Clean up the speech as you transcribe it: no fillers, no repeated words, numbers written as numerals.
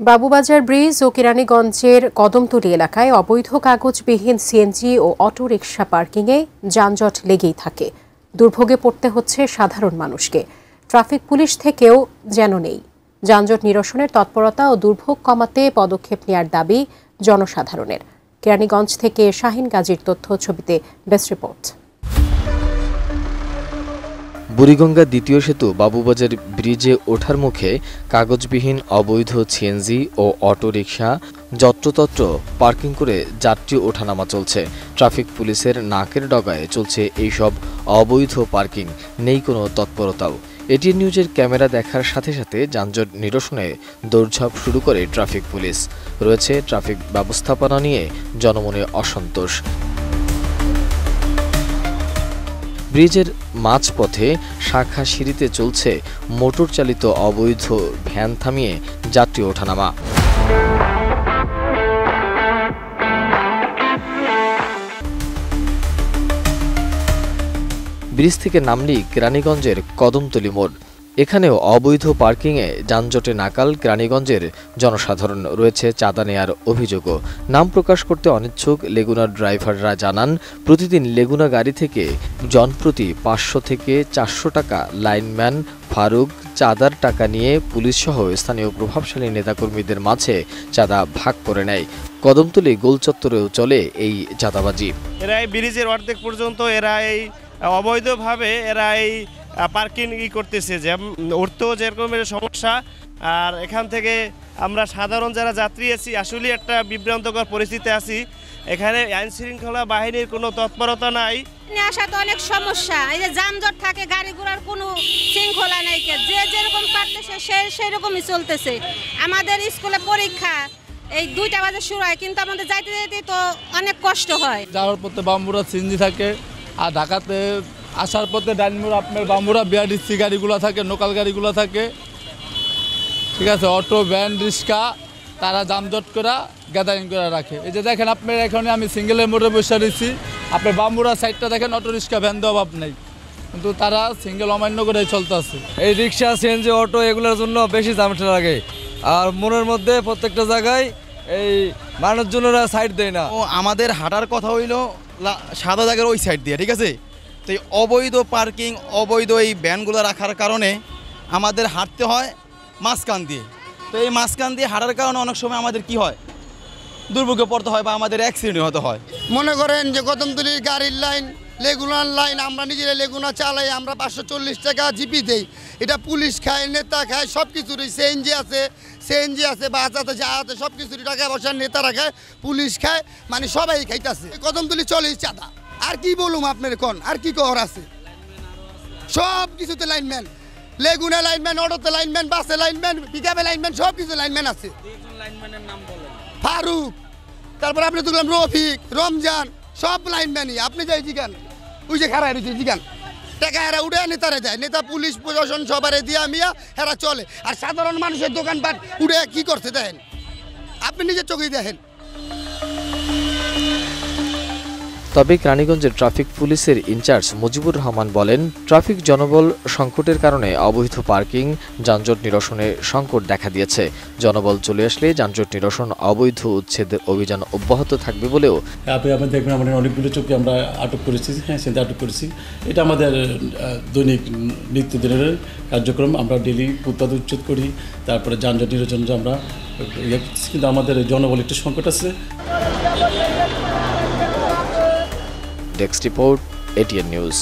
Babubazar bridge ও কেরানীগঞ্জের কদমতলী এলাকায় অবৈধ কাগজবিহীন সিএনজি ও অটোরিকশা পার্কিংয়ে যানজট লেগেই থাকে। দুর্ভোগে পড়তে হচ্ছে সাধারণ মানুষকে। ট্রাফিক পুলিশ থেকেও যেন নেই। যানজট নিরসনের তৎপরতা ও দুর্ভোগ কমাতে পদক্ষেপ নেওয়ার দাবি জনসাধারণের। কেরানীগঞ্জ থেকে শাহিন গাজীর তথ্য, ছবিতে ডেস্ক রিপোর্ট। বুড়িগঙ্গা দ্বিতীয় সেতু বাবুবাজার ব্রিজে ওঠার মুখে কাগজবিহীন অবৈধ সিএনজি ও অটোরিকশা যত্রতত্র পার্কিং করে যাত্রী ওঠানামা চলছে। ট্রাফিক পুলিশের নাকের ডগায় চলছে এইসব অবৈধ পার্কিং, নেই কোনো তৎপরতাও। এটিএন নিউজের ক্যামেরা দেখার সাথে সাথে যানজট নিরসনে দৌড়ঝাঁপ শুরু করে ট্রাফিক পুলিশ। রয়েছে ট্রাফিক ব্যবস্থাপনা নিয়ে জনমনে অসন্তোষ। ব্রিজের মাঝপথে শাখা সিঁড়িতে চলছে মোটর চালিত অবৈধ ভ্যান থামিয়ে যাত্রী ওঠানামা। ব্রিজ থেকে নামলেই কেরানীগঞ্জের কদমতলী মোড়। এখানেও অবৈধ পার্কিংয়ে যানজটে নাকাল কেরানীগঞ্জের জনসাধারণ। রয়েছে চাঁদা নেয়ার অভিযোগও। নাম প্রকাশ করতে অনিচ্ছুক লেগুনার ড্রাইভাররা জানান, প্রতিদিন লেগুনা গাড়ি থেকে জনপ্রতি 500 থেকে 400 টাকা লাইনম্যান ফারুক চাঁদার টাকা নিয়ে পুলিশসহ স্থানীয় প্রভাবশালী নেতাকর্মীদের মাঝে চাঁদা ভাগ করে নেয়। কদমতলী গোলচত্বরেও চলে এই চাঁদাবাজি। এরা এই ব্রিজের অর্ধেক পর্যন্ত এরা এই অবৈধভাবে এই পার্কিং করতেছে, যে উঠতেও যেরকম সমস্যা। আর এখান থেকে আমরা সাধারণ যারা যাত্রী আছি আসলে একটা বিভ্রান্তকর পরিস্থিতি আছি। এখানে আইন শৃঙ্খলা বাহিনীর কোনো তৎপরতা নাই। আসা তো অনেক সমস্যা, এই যে যানজট থাকে, গাড়ি ঘোড়ার কোনো শৃঙ্খলা নাই, যে যেরকম পারতেছে সেরকমই চলতেছে। আমাদের স্কুলে পরীক্ষা এই 2টা বাজে শুরু হয়, কিন্তু আমাদের যাইতে যেতে তো অনেক কষ্ট হয়। যাওয়ার পথে বাম্বুরা সিএনজি থাকে, আর ঢাকাতে আসার পথে ডাইনমুড় আপনার বাম্বুরা বিআরটিসি গাড়িগুলো থাকে, লোকাল গাড়িগুলো থাকে, ঠিক আছে। অটো, ভ্যান, রিক্সা তারা যানজট করে গ্যাদারিং করে রাখে। এই যে দেখেন আপনার এখানে আমি সিঙ্গেলের মোড়ে বসে রয়েছি, আপনার বাম্বুরা সাইডটা দেখেন, অটো রিক্সা ভ্যান দেওয়া অভাব নেই, কিন্তু তারা সিঙ্গেল অমান্য করে চলতেছে। এই রিক্সা, সিএনজি, অটো এগুলোর জন্য বেশি ঝামেলা লাগে। আর মনের মধ্যে প্রত্যেকটা জায়গায় এই মানুষজনেরা সাইড দেয় না। ও আমাদের হাঁটার কথা হইলো সাদা জায়গার ওই সাইড দিয়ে, ঠিক আছে। তো এই অবৈধ পার্কিং, অবৈধ এই ভ্যানগুলো রাখার কারণে আমাদের হাঁটতে হয় মাঝখান দিয়ে। তো এই মাঝখান দিয়ে হাঁটার কারণে অনেক সময় আমাদের কি হয়, দুর্ভোগে পড়তে হয় বা আমাদের অ্যাক্সিডেন্ট হতে হয়। মনে করেন যে কদমতলীর গাড়ির লাইন, লেগুনার লাইন, আমরা নিজেরা লেগুনা চালাই, আমরা 540 টাকা জিপি দেই। এটা পুলিশ খায়, নেতা খায়, সব কিছুরই। সিএনজি আছে, বাস আছে, যা আছে সব কিছুরই টাকা পয়সা নেতারা খায়, পুলিশ খায়, মানে সবাই খাইতেছে। কদমতলী চলেই চাঁদা। আর কি বলুম আপনার, কোন আর কি কর আছে? সব কিছুতে লাইনম্যান, লেগুনা লাইনম্যান, অটোতে লাইনম্যান, বাসে লাইনম্যান, পিকআপে লাইনম্যান, সব কিছু লাইনম্যান আছে। ফারুক, তারপর আপনি দেখলাম রফিক, রমজান, সব লাইনম্যানই। আপনি যাই জিগান, ওই যে খারাপ রয়েছে জিগান, টাকা এরা উঠে নেতারে যায়, নেতা পুলিশ প্রশাসন সবারে দিয়া মিয়া এরা চলে। আর সাধারণ মানুষের দোকানপাট উঠে কি করতে দেখেন, আপনি নিজের চোখেই দেখেন। তবে কেরানীগঞ্জের ট্রাফিক পুলিশের ইনচার্জ মুজিবুর রহমান বলেন, ট্রাফিক জনবল সংকটের কারণে অবৈধ পার্কিং যানজট নিরসনে সংকট দেখা দিয়েছে। জনবল চলে আসলে যানজট নিরসন, অবৈধ উচ্ছেদের অভিযান অব্যাহত থাকবে বলেও। আপনি দেখবেন আমাদের অনেকগুলো চোখে আমরা আটক করেছি, সেটা আটক করেছি। এটা আমাদের দৈনিক নিত্যদিনের কার্যক্রম। আমরা ডেলি উৎপাদ উচ্ছেদ করি, তারপরে যানজট নিরসন আমরা কিন্তু আমাদের জনবল একটু সংকট আছে। Desk report, ATN news.